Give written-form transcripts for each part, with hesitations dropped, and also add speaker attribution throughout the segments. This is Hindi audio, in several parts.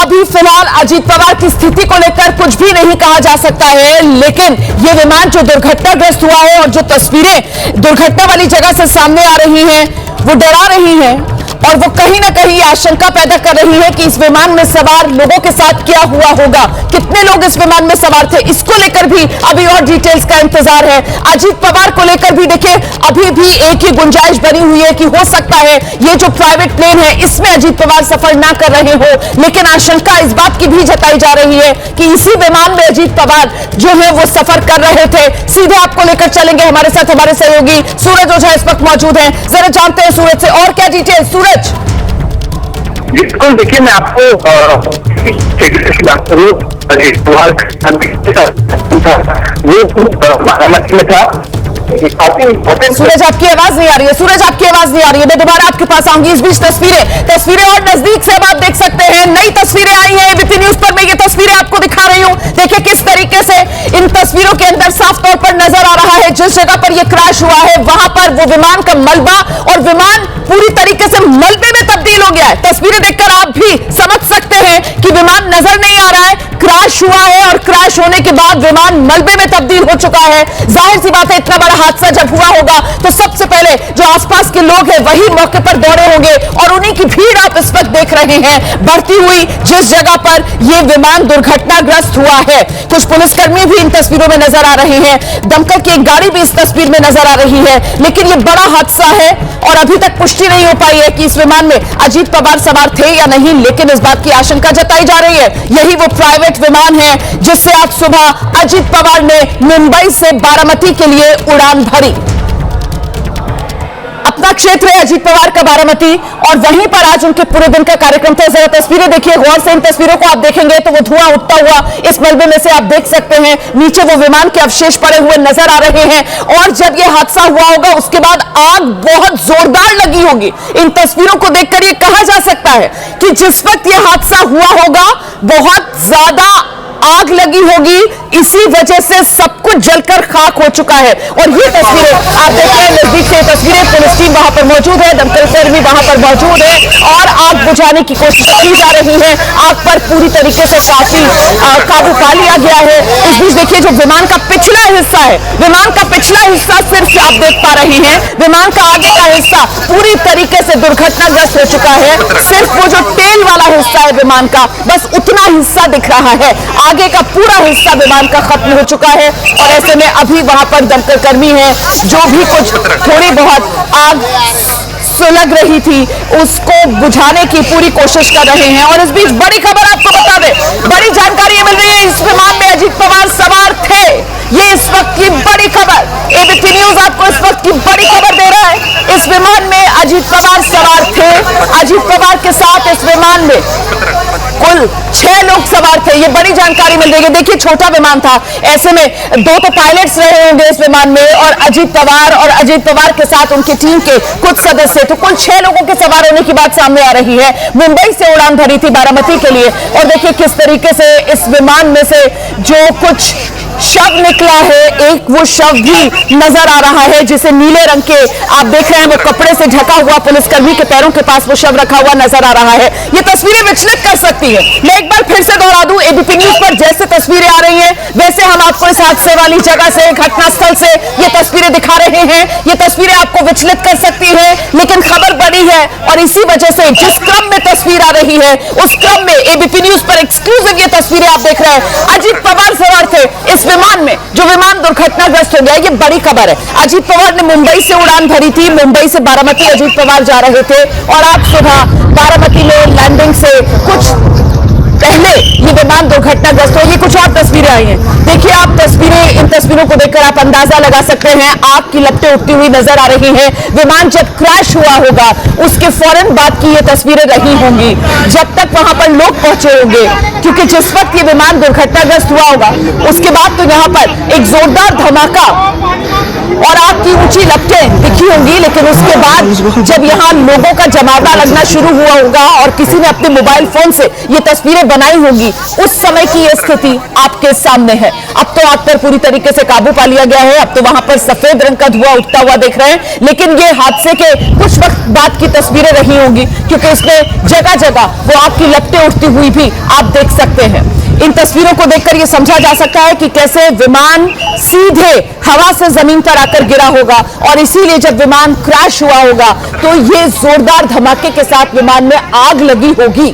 Speaker 1: अभी फिलहाल अजीत पवार की स्थिति को लेकर कुछ भी नहीं कहा जा सकता है, लेकिन ये विमान जो दुर्घटनाग्रस्त हुआ है और जो तस्वीरें दुर्घटना वाली जगह से सामने आ रही हैं, वो डरा रही हैं और वो कहीं ना कहीं आशंका पैदा कर रही है कि इस विमान में सवार लोगों के साथ क्या हुआ होगा, कितने लोग इस विमान में सवार थे, इसको लेकर भी अभी और डिटेल्स का इंतजार है। अजीत पवार को लेकर भी देखिए अभी भी एक ही गुंजाइश बनी हुई है कि हो सकता है ये जो प्राइवेट प्लेन है इसमें अजीत पवार सफर ना कर रहे हो, लेकिन आशंका इस बात की भी जताई जा रही है कि इसी विमान में अजीत पवार जो है वो सफर कर रहे थे। सीधे आपको लेकर चलेंगे, हमारे साथ हमारे सहयोगी सूरज ओझा इस वक्त मौजूद हैं। जरा जानते हैं सूरज से और क्या डिटेल। सूरज
Speaker 2: बिल्कुल, देखिए मैं आपको बात करूँ बारामती में था।
Speaker 1: सूरज आपकी आवाज नहीं आ रही है, सूरज आपकी आवाज नहीं आ रही है, मैं दोबारा आपके पास आऊंगी। इस बीच तस्वीरें और नजदीक से अब आप देख सकते हैं, नई तस्वीरें आई हैं एबीपी न्यूज पर। मैं ये तस्वीरें आपको दिखा रही हूं, देखिए किस तरीके से इन तस्वीरों के अंदर साफ तौर पर नजर आ रहा है जिस जगह पर यह क्रैश हुआ है वहां पर वो विमान का मलबा और विमान पूरी तरीके से मलबे में तब्दील हो गया है। तस्वीरें देखकर आप भी समझ सकते हैं कि विमान नजर नहीं आ रहा है, क्रैश हुआ है और क्रैश होने के बाद विमान मलबे में तब्दील हो चुका है। जाहिर सी बात है इतना बड़ा हादसा जब हुआ होगा तो सबसे पहले जो आसपास के लोग हैं वही मौके पर दौड़े होंगे और उन्हीं की भीड़ आप इस वक्त देख रहे हैं बढ़ती हुई जिस जगह पर यह विमान दुर्घटनाग्रस्त हुआ है। कुछ पुलिसकर्मी भी इन तस्वीरों में नजर आ रहे हैं, दमकल की एक गाड़ी भी इस तस्वीर में नजर आ रही है, लेकिन यह बड़ा हादसा है और अभी तक पुष्टि नहीं हो पाई है कि इस विमान में अजीत पवार सवार थे या नहीं, लेकिन इस बात की आशंका जताई जा रही है यही वो प्राइवेट विमान है जिससे आज सुबह अजीत पवार ने मुंबई से बारामती के लिए उड़ान भरी। अपना क्षेत्र है अजीत पवार का बारामती और वहीं पर आज उनके पूरे दिन का कार्यक्रम था। जरा तस्वीरें देखिए गौर से, इन तस्वीरों को आप देखेंगे तो वो धुआं उठता हुआ इस मलबे में से आप देख सकते हैं, नीचे वो विमान के अवशेष पड़े हुए नजर आ रहे हैं और जब ये हादसा हुआ होगा उसके बाद आग बहुत जोरदार लगी होगी। इन तस्वीरों को देखकर ये कहा जा सकता है कि जिस वक्त ये हादसा हुआ होगा बहुत ज्यादा आग लगी होगी, इसी वजह से सब कुछ जलकर खाक हो चुका है। और ये तस्वीरें आप देख रहे हैं नजदीक से, तस्वीरें पुलिस टीम वहां पर मौजूद है, दमकल कर्मी वहां पर मौजूद है और आग बुझाने की कोशिश की जा रही है। आग पर पूरी तरीके से काफी काबू पा लिया गया है। इस बीच देखिए जो विमान का पिछला हिस्सा है, विमान का पिछला हिस्सा सिर्फ आप देख पा रहे हैं, विमान का आगे का हिस्सा पूरी तरीके से दुर्घटनाग्रस्त हो चुका है। सिर्फ वो जो टेल वाला हिस्सा है विमान का, बस उतना हिस्सा दिख रहा है, आगे का पूरा हिस्सा विमान का खत्म हो चुका है। और ऐसे में अभी वहां पर दमकल कर्मी है जो भी कुछ थोड़ी बहुत आग सुलग रही थी उसको बुझाने की पूरी कोशिश कर रहे हैं। और इस बीच बड़ी खबर आपको बता दें, बड़ी जानकारी मिल रही है, इस विमान में अजीत पवार सवार थे। ये इस वक्त की बड़ी खबर, एबीपी न्यूज आपको इस वक्त की बड़ी खबर दे रहा है। इस विमान में अजीत पवार सवार थे, अजीत पवार के साथ इस विमान में कुल 6 लोग सवार थे, ये बड़ी जानकारी मिल रही है। देखिए छोटा विमान था, ऐसे में 2 तो पायलट्स रहे होंगे इस विमान में और अजीत पवार के साथ उनकी टीम के कुछ सदस्य, तो कुल 6 लोगों के सवार होने की बात सामने आ रही है। मुंबई से उड़ान भरी थी बारामती के लिए और देखिए किस तरीके से इस विमान में से जो कुछ शव निकला है, एक वो शव भी नजर आ रहा है जिसे नीले रंग के आप देख रहे हैं वो कपड़े से ढका हुआ पुलिसकर्मी के पैरों के पास वो शव रखा हुआ नजर आ रहा है। ये तस्वीरें विचलित कर सकती है। मैं एक बार फिर से दोहरा दूं, एबीपी न्यूज पर जैसे तस्वीरें आ रही हैं वैसे हम आपको इस हादसे वाली जगह से, घटनास्थल से ये तस्वीरें दिखा रहे हैं। ये तस्वीरें आपको विचलित कर सकती है, लेकिन खबर बड़ी है और इसी वजह से जिस क्रम में तस्वीर आ रही है उस क्रम में एबीपी न्यूज पर एक्सक्लूसिव ये तस्वीरें आप देख रहे हैं। अजीत पवार सवार थे इस विमान में, जो विमान दुर्घटनाग्रस्त हो गया, ये बड़ी खबर है। अजीत पवार ने मुंबई से उड़ान भरी थी, मुंबई से बारामती अजीत पवार जा रहे थे और आज सुबह बारामती में लैंडिंग से कुछ पहले ये विमान दुर्घटनाग्रस्त हो। ये कुछ और तस्वीरें आई हैं, देखिए आप तस्वीरें, इन तस्वीरों को देखकर आप अंदाजा लगा सकते हैं आग की लपटें उठती हुई नजर आ रही हैं। विमान जब क्रैश हुआ होगा उसके फौरन बाद की ये तस्वीरें रही होंगी जब तक वहां पर लोग पहुंचे होंगे, क्योंकि जिस वक्त ये विमान दुर्घटनाग्रस्त हुआ होगा उसके बाद तो यहाँ पर एक जोरदार धमाका और आग की ऊंची लपटें दिखी होंगी, लेकिन उसके बाद जब यहाँ लोगों का जमावड़ा लगना शुरू हुआ होगा और किसी ने अपने मोबाइल फोन से ये तस्वीरें बनाई होंगी, उस समय की ये स्थिति आपके सामने है। अब तो आग पर पूरी तरीके से काबू पा लिया गया है। अब तो वहां पर सफेद रंग का धुआं उठता हुआ देख रहे हैं, लेकिन ये हादसे के कुछ वक्त बाद की तस्वीरें रही होंगी, क्योंकि इसमें जगह जगह वो आग की लपटें उठती हुई भी आप देख सकते हैं। इन तस्वीरों को देखकर यह समझा जा सकता है कि कैसे विमान सीधे हवा से जमीन पर आकर गिरा होगा, और इसीलिए जब विमान क्रैश हुआ होगा तो ये जोरदार धमाके के साथ विमान में आग लगी होगी।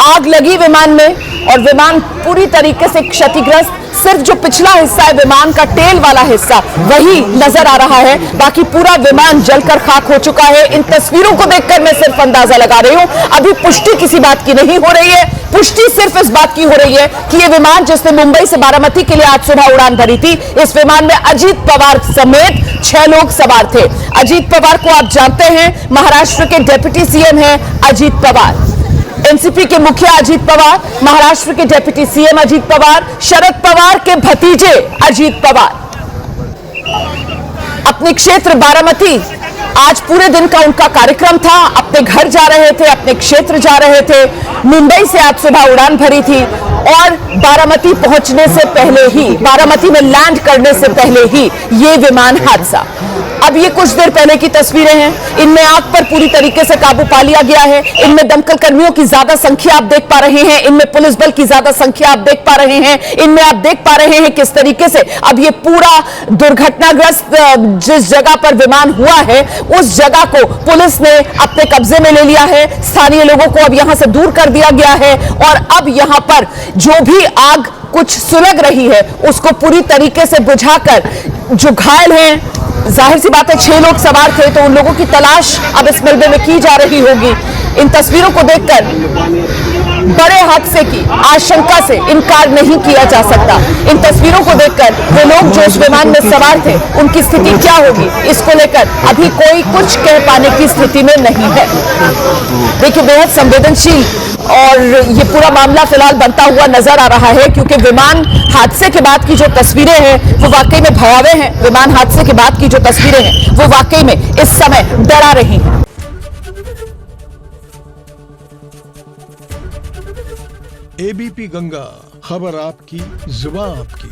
Speaker 1: आग लगी विमान में और विमान पूरी तरीके से क्षतिग्रस्त। सिर्फ जो पिछला हिस्सा है विमान का, टेल वाला हिस्सा, वही नजर आ रहा है, बाकी पूरा विमान जलकर खाक हो चुका है। इन तस्वीरों को देखकर मैं सिर्फ अंदाजा लगा रही हूं, अभी पुष्टि किसी बात की नहीं हो रही है। पुष्टि सिर्फ इस बात की हो रही है कि यह विमान जिसने मुंबई से बारामती के लिए आज सुबह उड़ान भरी थी, इस विमान में अजीत पवार समेत 6 लोग सवार थे। अजीत पवार को आप जानते हैं, महाराष्ट्र के डिप्टी सीएम हैं अजीत पवार, एनसीपी के मुखिया अजीत पवार, महाराष्ट्र के डिप्टी सीएम अजीत पवार, शरद पवार के भतीजे अजीत पवार। अपने क्षेत्र बारामती आज पूरे दिन का उनका कार्यक्रम था, अपने घर जा रहे थे, अपने क्षेत्र जा रहे थे। मुंबई से आज सुबह उड़ान भरी थी और बारामती पहुंचने से पहले ही, बारामती में लैंड करने से पहले ही ये विमान हादसा। अब ये कुछ देर पहले की तस्वीरें हैं, इनमें आग पर पूरी तरीके से काबू पा लिया गया है। इनमें दमकल कर्मियों की ज्यादा संख्या आप देख पा रहे हैं, इनमें पुलिस बल की ज्यादा संख्या आप देख पा रहे हैं। इनमें आप देख पा रहे हैं किस तरीके से अब ये पूरा दुर्घटनाग्रस्त जिस जगह पर विमान हुआ है, उस जगह को पुलिस ने अपने कब्जे में ले लिया है। स्थानीय लोगों को अब यहां से दूर कर दिया गया है और अब यहां पर जो भी आग कुछ सुलग रही है उसको पूरी तरीके से बुझाकर, जो घायल हैं, जाहिर सी बात है 6 लोग सवार थे, तो उन लोगों की तलाश अब इस मलबे में की जा रही होगी। इन तस्वीरों को देखकर बड़े हादसे की आशंका से इनकार नहीं किया जा सकता। इन तस्वीरों को देखकर वो लोग जो इस विमान में सवार थे, उनकी स्थिति क्या होगी, इसको लेकर अभी कोई कुछ कह पाने की स्थिति में नहीं है। देखिए, बेहद संवेदनशील और ये पूरा मामला फिलहाल बनता हुआ नजर आ रहा है, क्योंकि विमान हादसे के बाद की जो तस्वीरें हैं वो वाकई में भयावह हैं। विमान हादसे के बाद की जो तस्वीरें हैं वो वाकई में इस समय डरा रही हैं।
Speaker 3: एबीपी गंगा, खबर आपकी, जुबान आपकी।